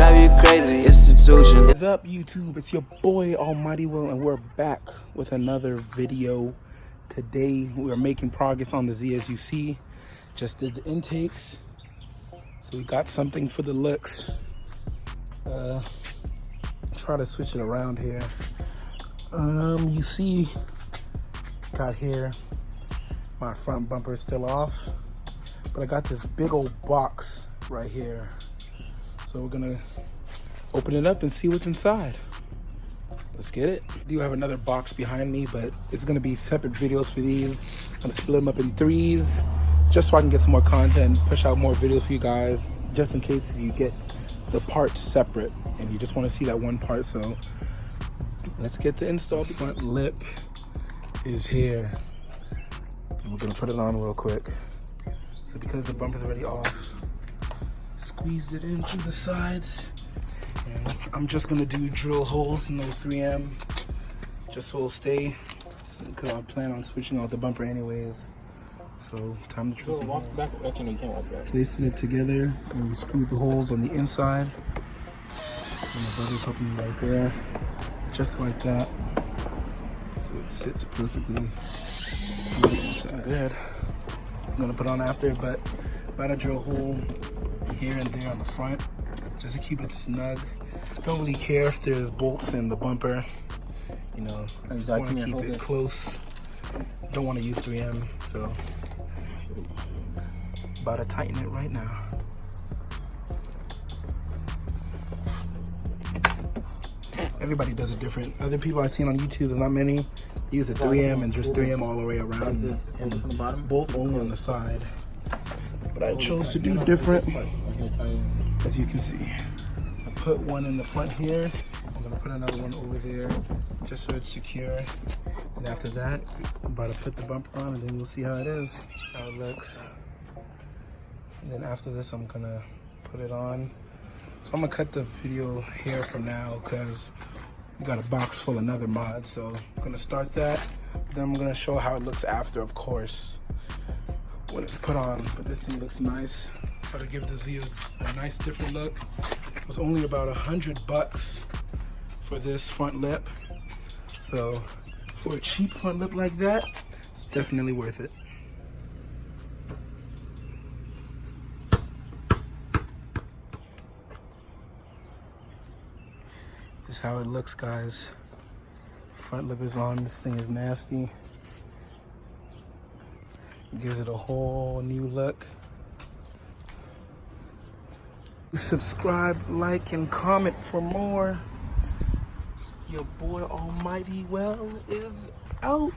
drive you crazy. Institution. What's up, YouTube? It's your boy Almighty Will, and we're back with another video. Today we are making progress on the Z, as you see. Just did the intakes, so we got something for the looks. Try to switch it around here. You see, got here, my front bumper is still off, but I got this big old box right here. So we're gonna open it up and see what's inside. Let's get it. I do have another box behind me, but it's gonna be separate videos for these. I'm gonna split them up in threes, just so I can get some more content, push out more videos for you guys, just in case if you get the parts separate and you just wanna see that one part. So let's get the install. The front lip is here. And we're gonna put it on real quick. So because the bumper's already off, squeezed it in through the sides. And I'm just gonna do drill holes, no 3M, just so it'll stay, because I plan on switching out the bumper anyways. So time to drill some holes. Placing it together, and we screw the holes on the inside. And my brother's helping me right there, just like that. So it sits perfectly. Good. I'm gonna put on after, but about to drill a hole here and there on the front, just to keep it snug. Don't really care if there's bolts in the bumper, you know, I just want to keep it close. Don't want to use 3M, so about to tighten it right now. Everybody does it different. Other people I've seen on YouTube, there's not many, they use a 3M and just 3M all the way around and bolt only on the side. But I chose to do different, as you can see. I put one in the front here. I'm gonna put another one over there, just so it's secure. And after that, I'm about to put the bumper on, and then we'll see how it is, how it looks. And then after this, I'm gonna put it on. So I'm gonna cut the video here for now, because we got a box full of another mods. So I'm gonna start that. Then I'm gonna show how it looks after, of course, when it's put on. But this thing looks nice. Try to give the Z a nice different look. It was only about $100 for this front lip. So for a cheap front lip like that, it's definitely worth it. This is how it looks, guys. Front lip is on. This thing is nasty. It gives it a whole new look. Subscribe, like, and comment for more. Your boy Almighty Well is out.